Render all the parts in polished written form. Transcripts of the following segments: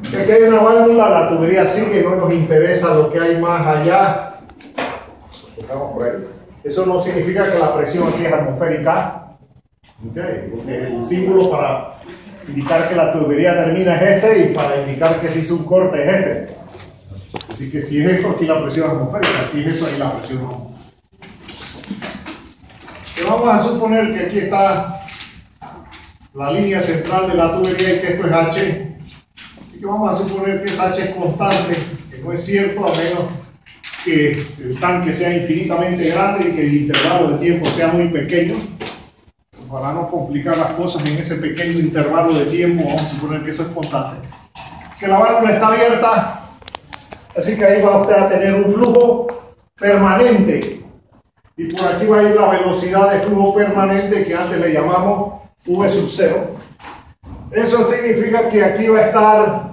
Si aquí hay una válvula, la tubería sigue, no nos interesa lo que hay más allá. Eso no significa que la presión aquí es atmosférica. Okay, porque el símbolo para indicar que la tubería termina es este y para indicar que se hizo un corte es este. Así que si es esto, aquí la presión es atmosférica, si es eso, ahí la presión no. Y vamos a suponer que aquí está la línea central de la tubería y que esto es H. Así que vamos a suponer que esa H es constante, que no es cierto a menos que el tanque sea infinitamente grande y que el intervalo de tiempo sea muy pequeño. Para no complicar las cosas en ese pequeño intervalo de tiempo, vamos a suponer que eso es constante. Que la válvula está abierta, así que ahí va usted a tener un flujo permanente. Y por aquí va a ir la velocidad de flujo permanente que antes le llamamos V sub 0. Eso significa que aquí va a estar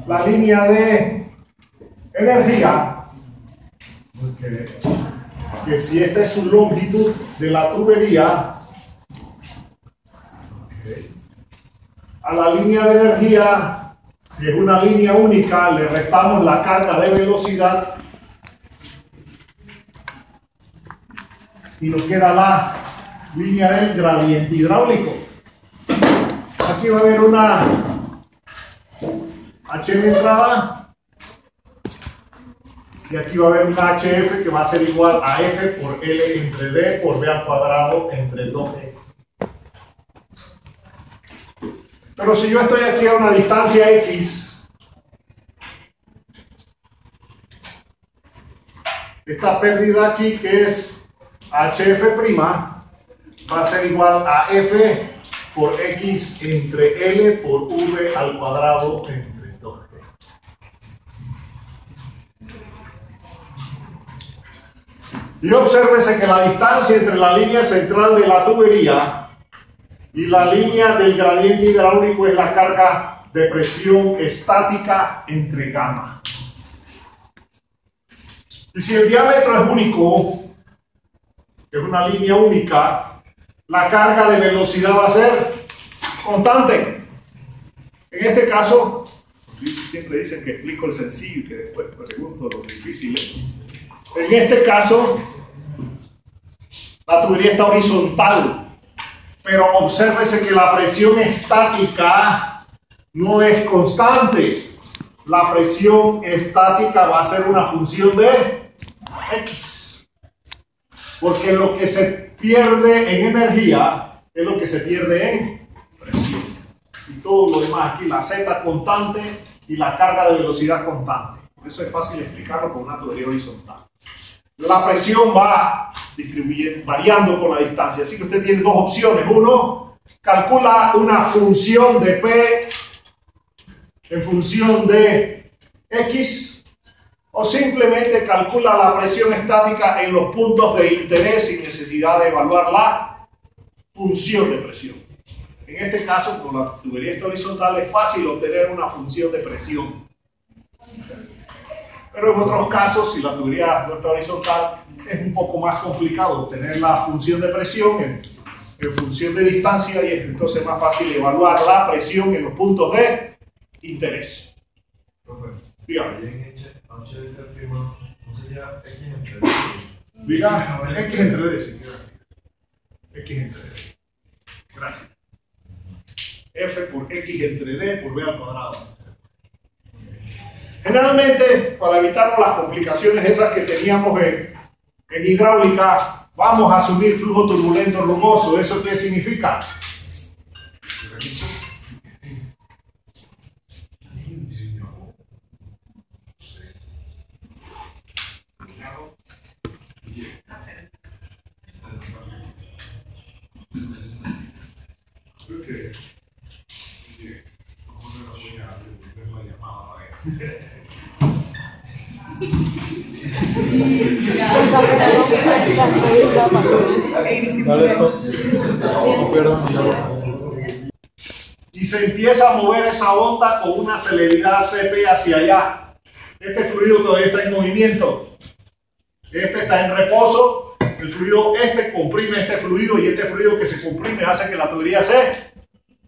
la línea de energía. Que si esta es su longitud de la tubería, a la línea de energía, si es una línea única, le restamos la carga de velocidad y nos queda la línea del gradiente hidráulico. Aquí va a haber una H de entrada. Y aquí va a haber una HF que va a ser igual a F por L entre D por B al cuadrado entre 2E. Pero si yo estoy aquí a una distancia X, esta pérdida aquí que es HF' va a ser igual a F por X entre L por V al cuadrado entre 2G. Y obsérvese que la distancia entre la línea central de la tubería y la línea del gradiente hidráulico es la carga de presión estática entre gamma. Y si el diámetro es único, que es una línea única, la carga de velocidad va a ser constante. En este caso, siempre dicen que explico el sencillo y que después pregunto lo difícil. En este caso, la tubería está horizontal, pero obsérvese que la presión estática no es constante. La presión estática va a ser una función de X, porque lo que se pierde en energía es lo que se pierde en presión. Y todo lo demás aquí, la Z constante y la carga de velocidad constante. Por eso es fácil explicarlo con una tubería horizontal. La presión va variando con la distancia, así que usted tiene dos opciones. Uno, calcula una función de P en función de X, o simplemente calcula la presión estática en los puntos de interés sin necesidad de evaluar la función de presión. En este caso, como la tubería está horizontal, es fácil obtener una función de presión. Pero en otros casos, si la tubería no está horizontal, es un poco más complicado obtener la función de presión en función de distancia, y es entonces más fácil evaluar la presión en los puntos de interés. Dígame. Diga, X entre D, sí, gracias. X entre D. Gracias. F por X entre D por B al cuadrado. Generalmente, para evitarnos las complicaciones esas que teníamos en hidráulica, vamos a asumir flujo turbulento rugoso. ¿Eso qué significa? Y se empieza a mover esa onda con una celeridad CP hacia allá. Este fluido todavía está en movimiento. Este está en reposo el fluido este comprime este fluido y este fluido que se comprime hace que la tubería se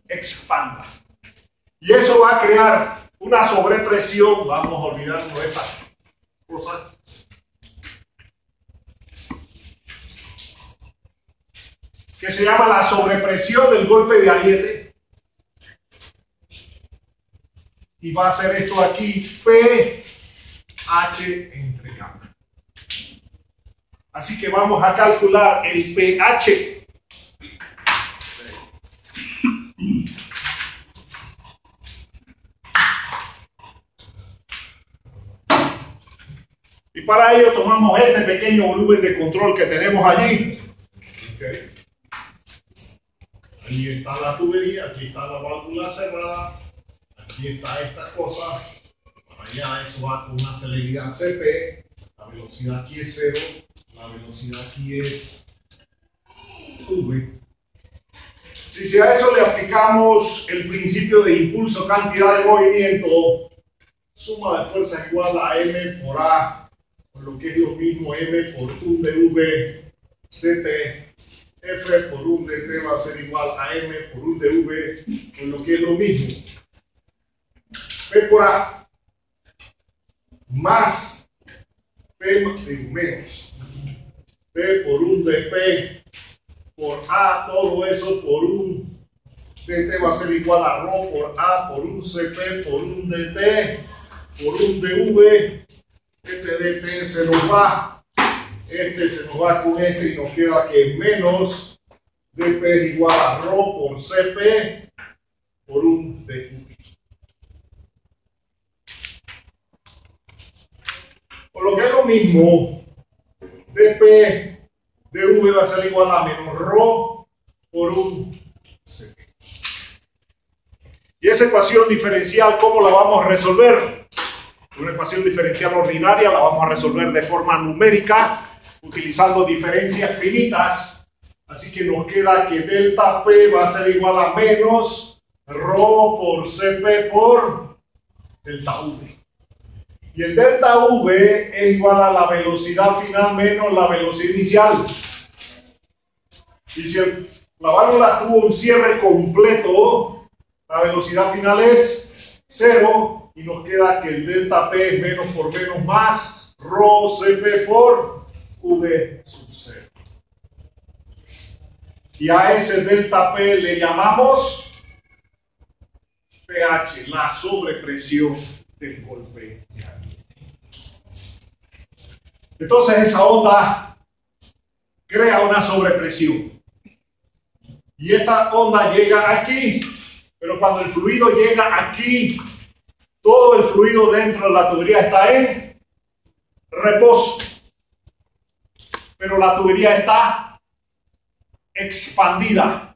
expanda. Y eso va a crear una sobrepresión. Vamos a olvidarnos de estas cosas. Que se llama la sobrepresión del golpe de ariete. Y va a ser esto aquí, pH entre A. Así que vamos a calcular el pH. Y para ello tomamos este pequeño volumen de control que tenemos allí. Okay. Ahí está la tubería, aquí está la válvula cerrada, aquí está esta cosa. Para allá eso va con una celeridad CP. La velocidad aquí es 0. La velocidad aquí es V. Y si a eso le aplicamos el principio de impulso cantidad de movimiento, suma de fuerza igual a M por A, por lo que es lo mismo M por 1 dV dt. F por 1 dt va a ser igual a M por 1 dV, por lo que es lo mismo. P por A más P menos P por 1 dP por A, todo eso por 1 dt va a ser igual a ρ por A por 1 Cp por 1 dt por 1 dV. Este dt se nos va, este se nos va con este y nos queda que menos dP es igual a ρ por Cp por 1 dV. Por lo que es lo mismo, dP dV va a ser igual a menos ρ por 1 Cp. Y esa ecuación diferencial, ¿cómo la vamos a resolver? Una ecuación diferencial ordinaria la vamos a resolver de forma numérica, utilizando diferencias finitas. Así que nos queda que delta P va a ser igual a menos ρ por Cp por delta V. Y el delta V es igual a la velocidad final menos la velocidad inicial. Y si la válvula tuvo un cierre completo, la velocidad final es 0 y nos queda que el delta P es menos por menos más ρ Cp por V sub 0. Y a ese delta P le llamamos pH, la sobrepresión del golpe de ariete. Entonces esa onda crea una sobrepresión. Y esta onda llega aquí, pero cuando el fluido llega aquí, todo el fluido dentro de la tubería está en reposo. Pero la tubería está expandida.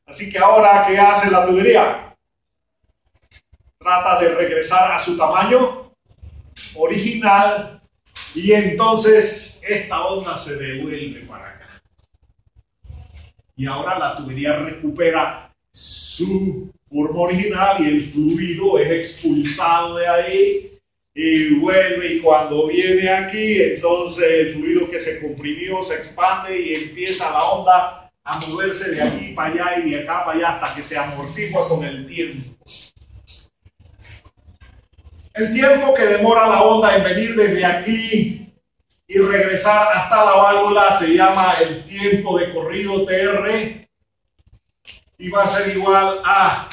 Así que ahora, ¿qué hace la tubería? Trata de regresar a su tamaño original y entonces esta onda se devuelve para acá. Y ahora la tubería recupera su forma original y el fluido es expulsado de ahí y vuelve, y cuando viene aquí, entonces el fluido que se comprimió se expande y empieza la onda a moverse de aquí para allá y de acá para allá hasta que se amortigua con el tiempo. El tiempo que demora la onda en venir desde aquí y regresar hasta la válvula se llama el tiempo de corrido TR y va a ser igual a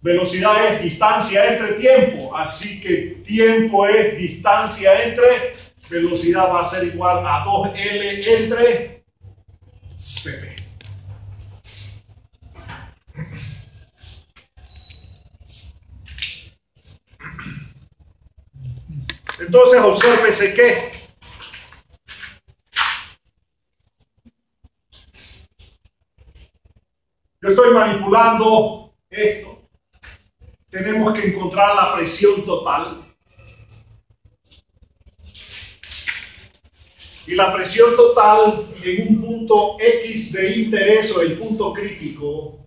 velocidad es distancia entre tiempo, así que tiempo es distancia entre, velocidad va a ser igual a 2L entre Cp. Entonces obsérvese que yo estoy manipulando esto. Tenemos que encontrar la presión total. Y la presión total en un punto X de interés o el punto crítico.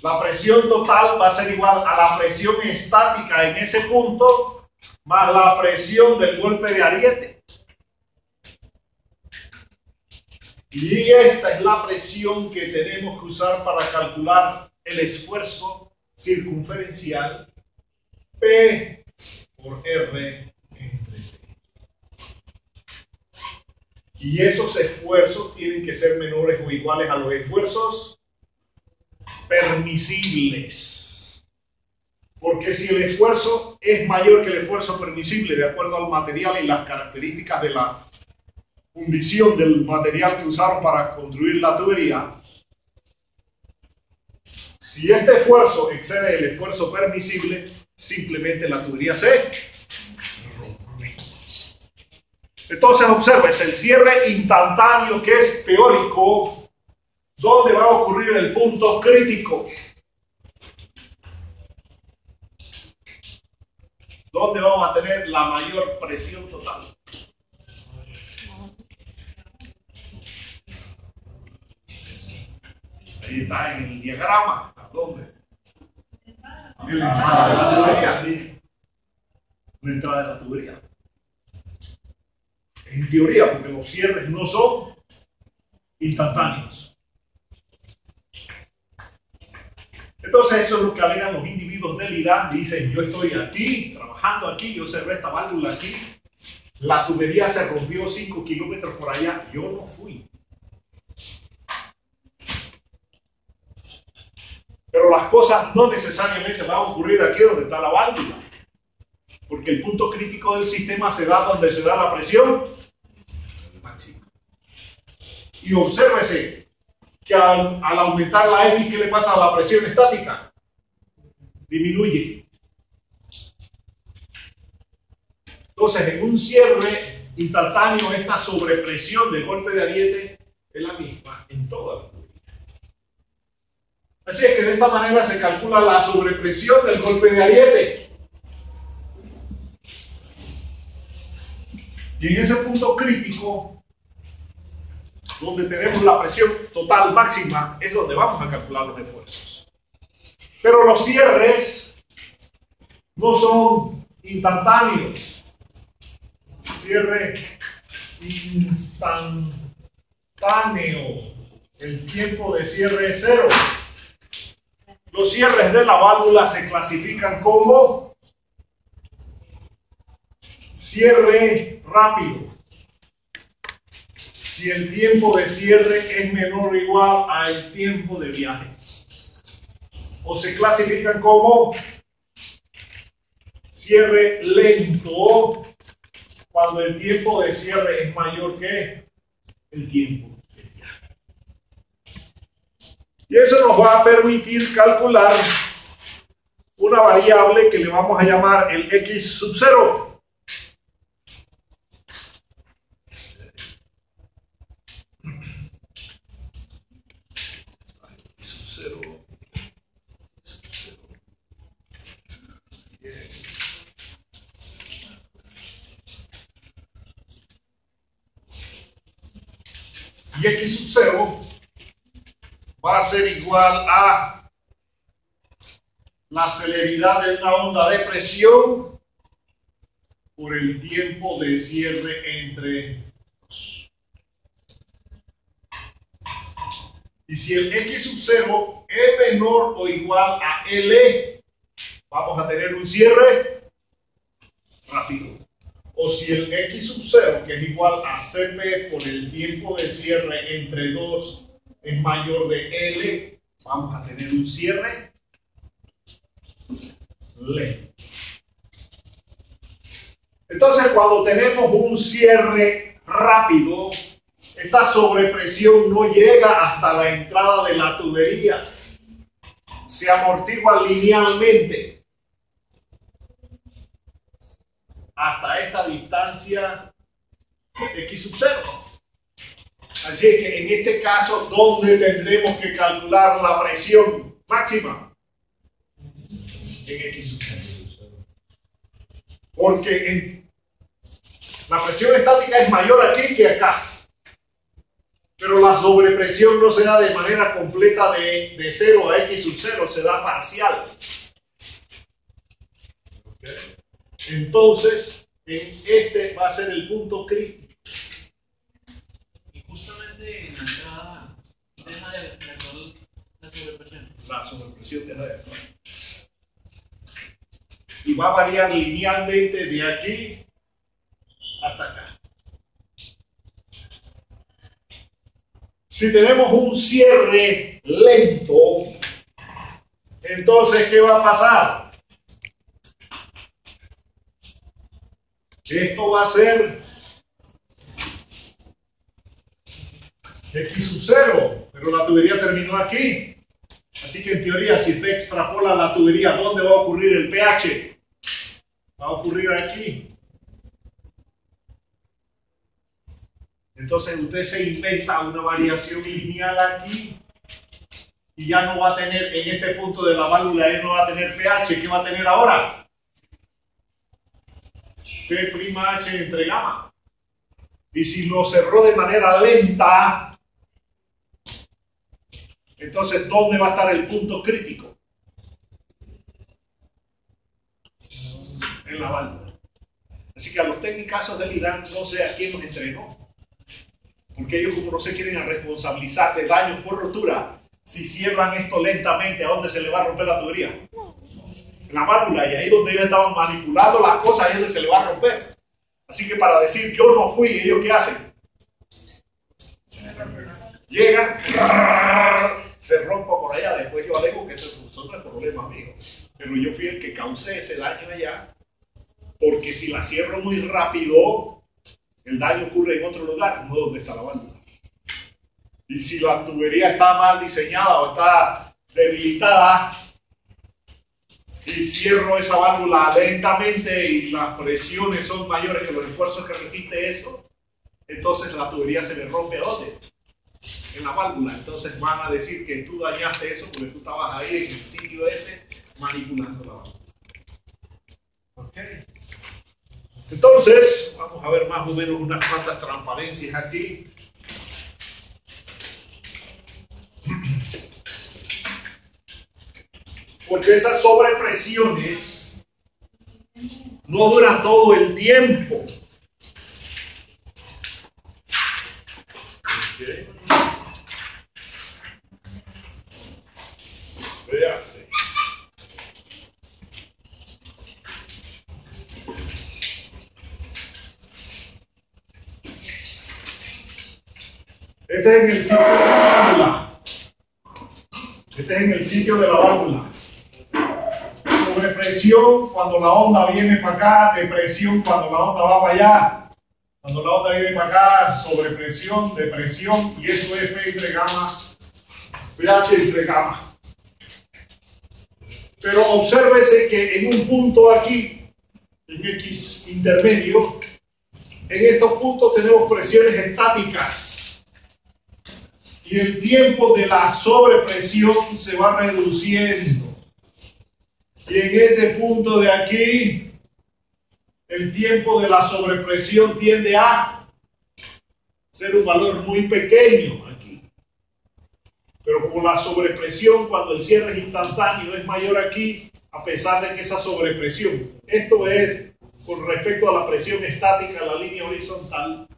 La presión total va a ser igual a la presión estática en ese punto más la presión del golpe de ariete. Y esta es la presión que tenemos que usar para calcular el esfuerzo circunferencial P por R entre T. Y esos esfuerzos tienen que ser menores o iguales a los esfuerzos permisibles. Porque si el esfuerzo es mayor que el esfuerzo permisible de acuerdo al material y las características de la fundición del material que usaron para construir la tubería, si este esfuerzo excede el esfuerzo permisible, simplemente la tubería se rompe. Entonces observes el cierre instantáneo, que es teórico, donde va a ocurrir el punto crítico, donde vamos a tener la mayor presión total. Ahí está en el diagrama. ¿A dónde? En la entrada de la tubería. La entrada de la tubería. En teoría, porque los cierres no son instantáneos. Entonces eso es lo que alegan los individuos del IDAN. Dicen, yo estoy aquí, trabajando aquí, yo cerré esta válvula aquí, la tubería se rompió 5 kilómetros por allá, yo no fui. Pero las cosas no necesariamente van a ocurrir aquí donde está la válvula, porque el punto crítico del sistema se da donde se da la presión máxima. Y obsérvese que al aumentar la X, ¿qué le pasa a la presión estática? Disminuye. Entonces, en un cierre instantáneo, esta sobrepresión del golpe de ariete es la misma en todas las tuberías. Así es que de esta manera se calcula la sobrepresión del golpe de ariete. Y en ese punto crítico, donde tenemos la presión total máxima, es donde vamos a calcular los esfuerzos. Pero los cierres no son instantáneos. Cierre instantáneo. El tiempo de cierre es 0. Los cierres de la válvula se clasifican como cierre rápido si el tiempo de cierre es menor o igual al tiempo de viaje. O se clasifican como cierre lento cuando el tiempo de cierre es mayor que el tiempo de viaje. Y eso nos va a permitir calcular una variable que le vamos a llamar el X sub 0. Y X sub 0 va a ser igual a la celeridad de una onda de presión por el tiempo de cierre entre dos. Y si el X sub 0 es menor o igual a L, vamos a tener un cierre rápido. O si el X sub 0, que es igual a Cp por el tiempo de cierre entre 2, es mayor de L, vamos a tener un cierre lento. Entonces, cuando tenemos un cierre rápido, esta sobrepresión no llega hasta la entrada de la tubería. Se amortigua linealmente hasta esta distancia X sub 0. Así es que en este caso, ¿dónde tendremos que calcular la presión máxima? En X sub 0. Porque la presión estática es mayor aquí que acá. Pero la sobrepresión no se da de manera completa de 0 a X sub 0, se da parcial. ¿Okay? Entonces, este va a ser el punto crítico. Y justamente en la entrada deja de actuar la sobrepresión. La sobrepresión deja de actuar. Y va a variar linealmente de aquí hasta acá. Si tenemos un cierre lento, entonces, ¿qué va a pasar? Esto va a ser X sub 0, pero la tubería terminó aquí. Así que en teoría, si usted extrapola la tubería, ¿dónde va a ocurrir el pH? Va a ocurrir aquí. Entonces usted se inventa una variación lineal aquí y ya no va a tener, en este punto de la válvula, ya no va a tener pH. ¿Qué va a tener ahora? P'H entre gamma. Y si lo cerró de manera lenta, entonces ¿dónde va a estar el punto crítico? En la válvula. Así que a los técnicos del IDAN no sé a quién los entrenó. Porque ellos, como no se quieren responsabilizar de daños por rotura, si cierran esto lentamente, ¿a dónde se le va a romper la tubería? En la válvula, y ahí donde ellos estaban manipulando las cosas, ahí es donde se le va a romper. Así que para decir yo no fui, ¿ellos qué hacen? Llegan, se rompa por allá, después yo alego que eso no es problema mío. Pero yo fui el que causé ese daño allá, porque si la cierro muy rápido, el daño ocurre en otro lugar, no donde está la válvula. Y si la tubería está mal diseñada o está debilitada y cierro esa válvula lentamente y las presiones son mayores que los esfuerzos que resiste eso, entonces la tubería se le rompe ¿a dónde? En la válvula. Entonces van a decir que tú dañaste eso porque tú estabas ahí en el sitio ese manipulando la válvula. ¿Ok? Entonces, vamos a ver más o menos unas cuantas transparencias aquí. Porque esas sobrepresiones no duran todo el tiempo. Okay. Véase. Este es en el sitio de la válvula. Este es en el sitio de la válvula. Sobrepresión cuando la onda viene para acá, depresión cuando la onda va para allá. Cuando la onda viene para acá, sobrepresión, depresión, y eso es P entre gamma, pH entre gamma. Pero obsérvese que en un punto aquí, en X intermedio, en estos puntos tenemos presiones estáticas. Y el tiempo de la sobrepresión se va reduciendo. Y en este punto de aquí, el tiempo de la sobrepresión tiende a ser un valor muy pequeño aquí. Pero como la sobrepresión, cuando el cierre es instantáneo, es mayor aquí, a pesar de que esa sobrepresión, esto es con respecto a la presión estática, la línea horizontal.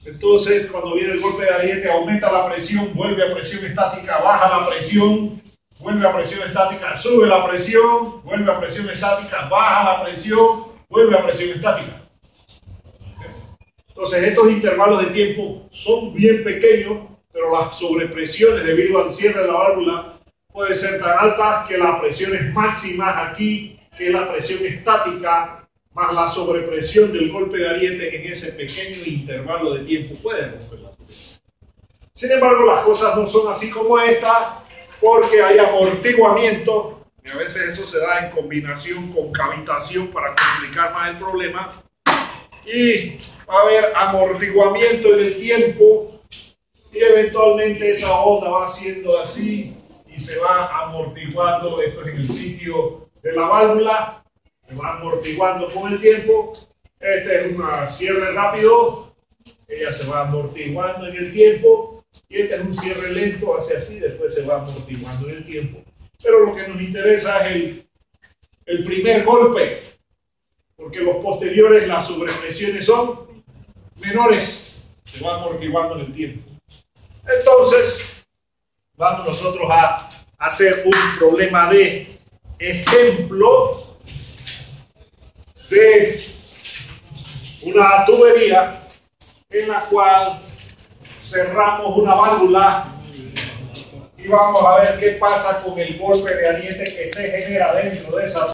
Entonces, cuando viene el golpe de ariete, aumenta la presión, vuelve a presión estática, baja la presión, vuelve a presión estática, sube la presión, vuelve a presión estática, baja la presión, vuelve a presión estática. Entonces, estos intervalos de tiempo son bien pequeños, pero las sobrepresiones debido al cierre de la válvula pueden ser tan altas que las presiones máximas aquí, que es la presión estática, más la sobrepresión del golpe de ariete en ese pequeño intervalo de tiempo puede romper la tubería. Sin embargo, las cosas no son así como esta, porque hay amortiguamiento, y a veces eso se da en combinación con cavitación para complicar más el problema, y va a haber amortiguamiento en el tiempo, y eventualmente esa onda va siendo así, y se va amortiguando. Esto es en el sitio de la válvula, se va amortiguando con el tiempo. Este es un cierre rápido, ella se va amortiguando en el tiempo, y este es un cierre lento, hace así, después se va amortiguando en el tiempo. Pero lo que nos interesa es el primer golpe, porque los posteriores, las sobrepresiones son menores, se van amortiguando en el tiempo. Entonces, vamos nosotros a hacer un problema de ejemplo de una tubería en la cual cerramos una válvula y vamos a ver qué pasa con el golpe de ariete que se genera dentro de esa